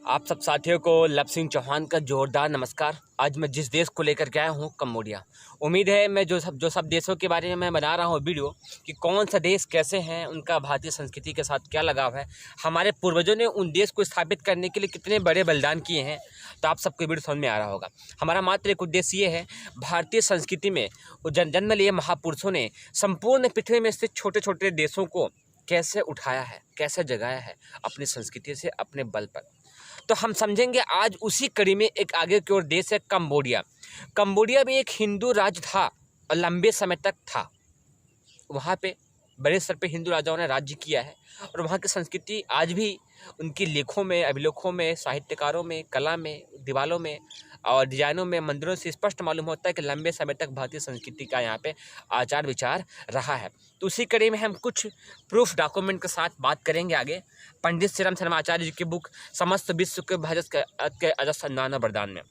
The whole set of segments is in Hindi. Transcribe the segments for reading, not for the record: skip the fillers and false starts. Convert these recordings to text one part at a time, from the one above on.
आप सब साथियों को लव सिंह चौहान का जोरदार नमस्कार। आज मैं जिस देश को लेकर के आया हूँ कंबोडिया। उम्मीद है मैं जो सब देशों के बारे में मैं बना रहा हूँ वीडियो कि कौन सा देश कैसे हैं, उनका भारतीय संस्कृति के साथ क्या लगाव है, हमारे पूर्वजों ने उन देश को स्थापित करने के लिए कितने बड़े बलिदान किए हैं, तो आप सबको वीडियो समझ में आ रहा होगा। हमारा मात्र एक उद्देश्य ये है, भारतीय संस्कृति में जन्म लिए महापुरुषों ने संपूर्ण पृथ्वी में स्थित छोटे छोटे देशों को कैसे उठाया है, कैसे जगाया है अपनी संस्कृति से, अपने बल पर। तो हम समझेंगे आज उसी कड़ी में एक आगे की ओर देश है कंबोडिया। कंबोडिया भी एक हिंदू राज्य था और लंबे समय तक था। वहाँ पे बड़े स्तर पे हिंदू राजाओं ने राज्य किया है और वहाँ की संस्कृति आज भी उनकी लेखों में, अभिलेखों में, साहित्यकारों में, कला में, दीवारों में और डिजाइनों में, मंदिरों से स्पष्ट मालूम होता है कि लंबे समय तक भारतीय संस्कृति का यहाँ पे आचार विचार रहा है। तो उसी कड़ी में हम कुछ प्रूफ डॉक्यूमेंट के साथ बात करेंगे आगे। पंडित श्रीराम शर्मा आचार्य जी की बुक समस्त विश्व के के अजस्त्र वरदान में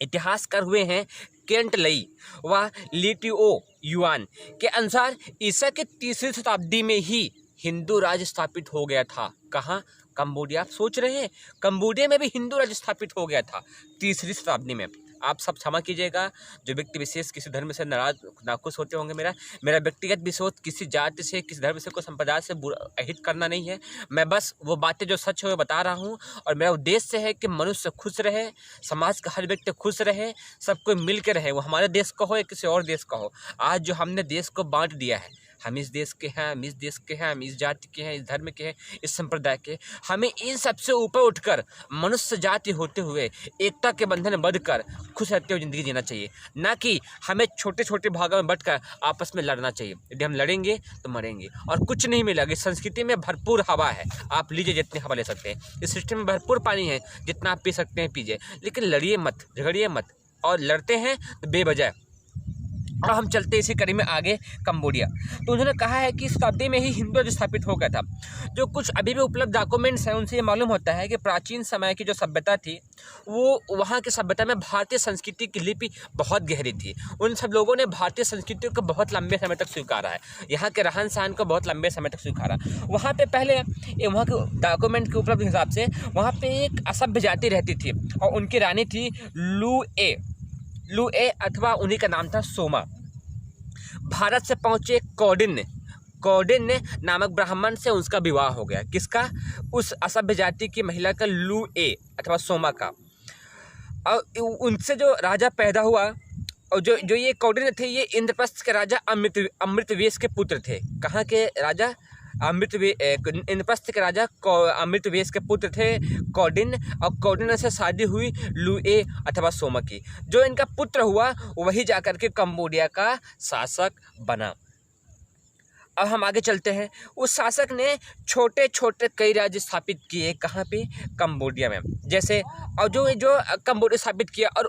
इतिहासकार हुए हैं केंट लई व लिटिओ युआन के अनुसार ईसा के 3री शताब्दी में ही हिंदू राज्य स्थापित हो गया था। कहाँ? कंबोडिया। आप सोच रहे हैं कंबोडिया में भी हिंदू राज्य स्थापित हो गया था 3री शताब्दी में। आप सब क्षमा कीजिएगा जो व्यक्ति विशेष किसी धर्म से नाखुश होते होंगे। मेरा व्यक्तिगत विरोध किसी जाति से, किसी धर्म से, कोई संप्रदाय से अहित करना नहीं है। मैं बस वो बातें जो सच है वो बता रहा हूँ और मेरा उद्देश्य है कि मनुष्य खुश रहे, समाज का हर व्यक्ति खुश रहे, सब कोई मिल के रहे, वो हमारे देश का हो या किसी और देश का हो। आज जो हमने देश को बांट दिया है, हम इस देश के हैं, हम इस देश के हैं, हम इस जाति के हैं, इस धर्म के हैं, इस संप्रदाय के, हमें इन सबसे ऊपर उठकर मनुष्य जाति होते हुए एकता के बंधन में बंधकर खुश रहते हुए ज़िंदगी जीना चाहिए, ना कि हमें छोटे छोटे भागों में बंटकर आपस में लड़ना चाहिए। यदि हम लड़ेंगे तो मरेंगे और कुछ नहीं मिलेगा। इस संस्कृति में भरपूर हवा है, आप लीजिए जितनी हवा ले सकते हैं। इस सृष्टि में भरपूर पानी है, जितना आप पी सकते हैं पीजिए, लेकिन लड़िए मत, झगड़िए मत, और लड़ते हैं तो बेवजह। और हम चलते इसी कड़ी में आगे कंबोडिया। तो उन्होंने कहा है कि शताब्दी में ही हिंदू राज्य स्थापित हो गया था। जो कुछ अभी भी उपलब्ध डॉक्यूमेंट्स हैं उनसे ये मालूम होता है कि प्राचीन समय की जो सभ्यता थी वो वहाँ की सभ्यता में भारतीय संस्कृति की लिपि बहुत गहरी थी। उन सब लोगों ने भारतीय संस्कृति को बहुत लंबे समय तक स्वीकारा है, यहाँ के रहन सहन को बहुत लंबे समय तक स्वीकारा। वहाँ पे पहले वहाँ के डॉक्यूमेंट के उपलब्ध हिसाब से वहाँ पे एक असभ्य जाति रहती थी और उनकी रानी थी लुए अथवा उन्हीं का नाम था सोमा। भारत से पहुंचे कौंडिन्य नामक ब्राह्मण से उसका विवाह हो गया। किसका? उस असभ्य जाति की महिला का, लुए अथवा सोमा का। और उनसे जो राजा पैदा हुआ और जो ये कौंडिन्य थे, ये इंद्रप्रस्थ के राजा अमृतवेश के पुत्र थे। कहाँ के राजा? इंद्रप्रस्थ के राजा अमृतवेश के पुत्र थे कौंडिन्य, और कौंडिन्य से शादी हुई लुए अथवा सोमा की। जो इनका पुत्र हुआ वही जाकर के कंबोडिया का शासक बना। अब हम आगे चलते हैं। उस शासक ने छोटे छोटे कई राज्य स्थापित किए। कहाँ पे? कंबोडिया में। जैसे और जो कंबोडिया स्थापित किया, और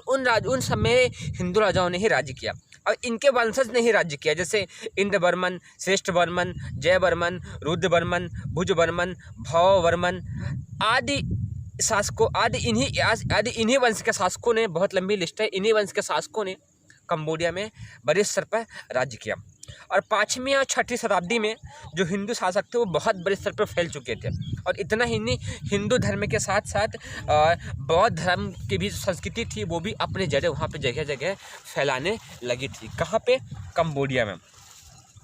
उन समय हिंदू राजाओं ने ही राज्य किया और इनके वंशज ने ही राज्य किया। जैसे इंद्रवर्मन, श्रेष्ठवर्मन, जयवर्मन, रुद्रवर्मन, भुजवर्मन, भववर्मन आदि शासकों, आदि इन्हीं वंश के शासकों ने, बहुत लंबी लिस्ट है, इन्हीं वंश के शासकों ने कंबोडिया में बड़े स्तर पर राज्य किया। और 5वीं और 6ठी शताब्दी में जो हिंदू शासक थे वो बहुत बड़े स्तर पर फैल चुके थे, और इतना ही नहीं, हिंदू धर्म के साथ साथ बौद्ध धर्म की भी संस्कृति थी, वो भी अपने जड़ें वहाँ पे जगह जगह फैलाने लगी थी। कहाँ पे? कंबोडिया में।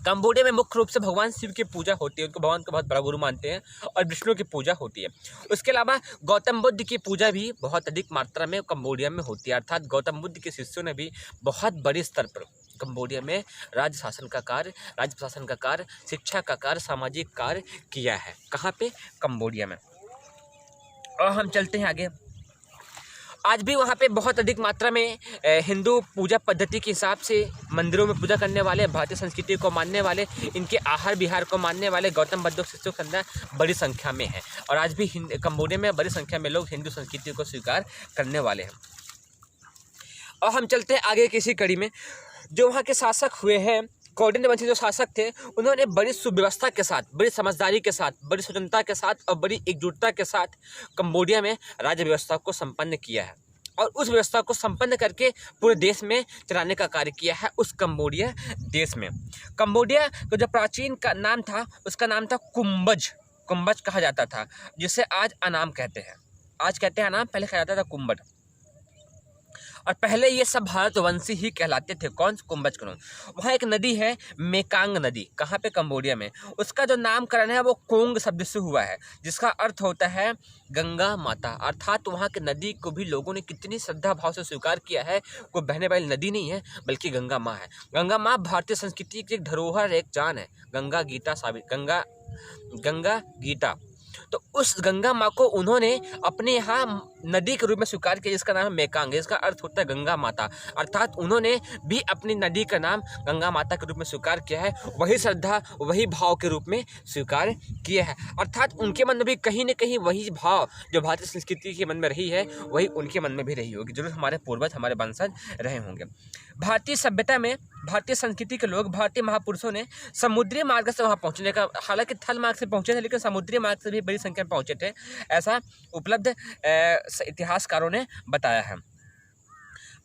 कंबोडिया में मुख्य रूप से भगवान शिव की पूजा होती है, उनको भगवान को बहुत बड़ा गुरु मानते हैं, और विष्णु की पूजा होती है। उसके अलावा गौतम बुद्ध की पूजा भी बहुत अधिक मात्रा में कंबोडिया में होती है, अर्थात गौतम बुद्ध के शिष्यों ने भी बहुत बड़े स्तर पर कंबोडिया में राज्य प्रशासन का कार्य, शिक्षा का कार्य, सामाजिक कार्य किया है। कहाँ पे? कंबोडिया में। और हम चलते हैं आगे। आज भी वहाँ पे बहुत अधिक मात्रा में हिंदू पूजा पद्धति के हिसाब से मंदिरों में पूजा करने वाले, भारतीय संस्कृति को मानने वाले, इनके आहार विहार को मानने वाले गौतम बुद्ध शिष्यों की संख्या बड़ी संख्या में है, और आज भी कंबोडिया में बड़ी संख्या में लोग हिंदू संस्कृति को स्वीकार करने वाले हैं। और हम चलते हैं आगे किसी कड़ी में। जो वहाँ के शासक हुए हैं, कौंडिन्य वंशी जो शासक थे, उन्होंने बड़ी सुव्यवस्था के साथ, बड़ी समझदारी के साथ, बड़ी स्वतंत्रता के साथ और बड़ी एकजुटता के साथ कंबोडिया में राज्य व्यवस्था को संपन्न किया है, और उस व्यवस्था को संपन्न करके पूरे देश में चलाने का कार्य किया है उस कंबोडिया देश में। कंबोडिया का जो प्राचीन का नाम था, उसका नाम था कुंभज कहा जाता था, जिसे आज अनाम कहते हैं। आज कहते हैं ना, पहले कहा जाता था कुंभट। और पहले ये सब भारतवंशी ही कहलाते थे। कौन? कुंभज करो। वहाँ एक नदी है मेकांग नदी, कहाँ पे? कंबोडिया में। उसका जो नामकरण है वो कोंग शब्द से हुआ है, जिसका अर्थ होता है गंगा माता। अर्थात वहाँ के नदी को भी लोगों ने कितनी श्रद्धा भाव से स्वीकार किया है। कोई बहने वाली नदी नहीं है, बल्कि गंगा माँ है। गंगा माँ भारतीय संस्कृति की एक धरोहर, एक जान है। गंगा गीता। तो उस गंगा माँ को उन्होंने अपने यहाँ नदी के रूप में स्वीकार किया, जिसका नाम है मेकांग। इसका अर्थ होता है गंगा माता। अर्थात उन्होंने भी अपनी नदी का नाम गंगा माता के रूप में स्वीकार किया है। वही श्रद्धा, वही भाव के रूप में स्वीकार किया है। अर्थात उनके मन में भी कहीं न कहीं वही भाव जो भारतीय संस्कृति के मन में रही है, वही उनके मन में भी रही होगी। जरूर हमारे पूर्वज, हमारे वंशज रहे होंगे। भारतीय सभ्यता में, भारतीय संस्कृति के लोग, भारतीय महापुरुषों ने समुद्री मार्ग से वहाँ पहुँचने का, हालांकि थल मार्ग से पहुँचे थे, लेकिन समुद्री मार्ग से भी बड़ी संख्या में पहुँचे थे, ऐसा उपलब्ध इतिहासकारों ने बताया है।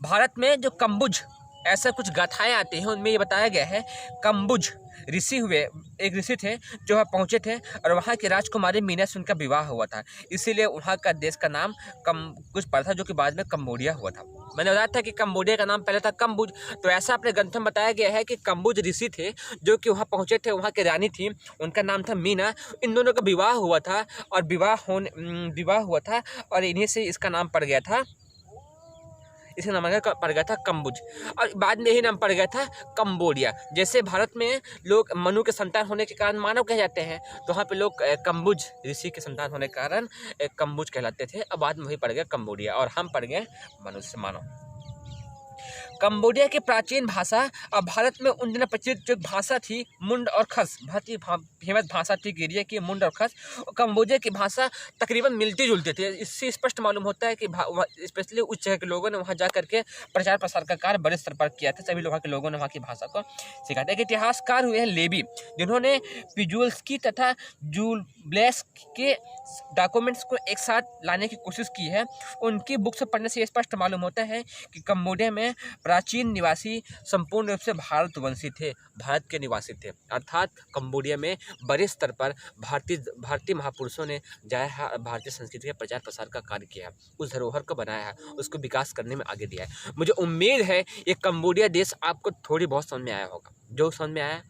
भारत में जो कंबुज ऐसे कुछ गाथाएं आती हैं, उनमें ये बताया गया है कंबुज ऋषि हुए, एक ऋषि थे जो वहाँ पहुँचे थे और वहाँ की राजकुमारी मीना से उनका विवाह हुआ था। इसीलिए वहाँ का देश का नाम कुछ पड़ा था, जो कि बाद में कंबोडिया हुआ था। मैंने बताया था कि कंबोडिया का नाम पहले था कंबुज। तो ऐसा अपने ग्रंथ में बताया गया है कि कंबुज ऋषि थे जो कि वहाँ पहुँचे थे, वहाँ की रानी थी, उनका नाम था मीना। इन दोनों का विवाह हुआ था और विवाह हुआ था और इन्हीं से इसका नाम पड़ गया था, इसका नाम पड़ गया था कंबुज। और बाद में यही नाम पड़ गया था कंबोडिया। जैसे भारत में लोग मनु के संतान होने के कारण मानव कह जाते हैं, तो वहाँ पे लोग कंबुज ऋषि के संतान होने के कारण कंबुज कहलाते थे। अब बाद में वही पड़ गया कंबोडिया और हम पड़ गए मनुष्य, मानव। कंबोडिया की प्राचीन भाषा और भारत में उन दिनों प्रचलित जो भाषा थी मुंड और खस, बहुत ही फेमस भाषा थी एरिया की, मुंड और खस। कंबोडिया की भाषा तकरीबन मिलती जुलती थी। इससे स्पष्ट मालूम होता है कि स्पेशली उस जगह के लोगों ने वहाँ जा करके प्रचार प्रसार का कार्य बड़े स्तर पर किया था। सभी लोगों के लोगों ने वहाँ की भाषा को सिखाया था। एक इतिहासकार हुए हैं लेबी, जिन्होंने पिजुल्स्की तथा जूल्ब्लेस्क के डॉक्यूमेंट्स को एक साथ लाने की कोशिश की है। उनकी बुक से पढ़ने से स्पष्ट मालूम होता है कि कंबोडिया में प्राचीन निवासी संपूर्ण रूप से भारतवंशी थे, भारत के निवासी थे। अर्थात कंबोडिया में बड़े स्तर पर भारतीय महापुरुषों ने जाया, भारतीय संस्कृति के प्रचार प्रसार का कार्य किया है, उस धरोहर को बनाया है, उसको विकास करने में आगे दिया है। मुझे उम्मीद है ये कंबोडिया देश आपको थोड़ी बहुत समझ में आया होगा। जो समझ में आया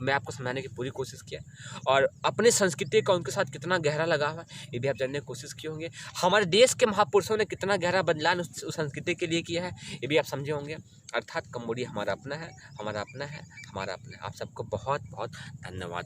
मैं आपको समझाने की पूरी कोशिश किया, और अपनी संस्कृति का उनके साथ कितना गहरा लगा हुआ है ये भी आप जानने की कोशिश किए होंगे। हमारे देश के महापुरुषों ने कितना गहरा बदलाव उस संस्कृति के लिए किया है ये भी आप समझे होंगे। अर्थात कंबोडिया हमारा अपना है, हमारा अपना है, हमारा अपना है। आप सबको बहुत बहुत धन्यवाद।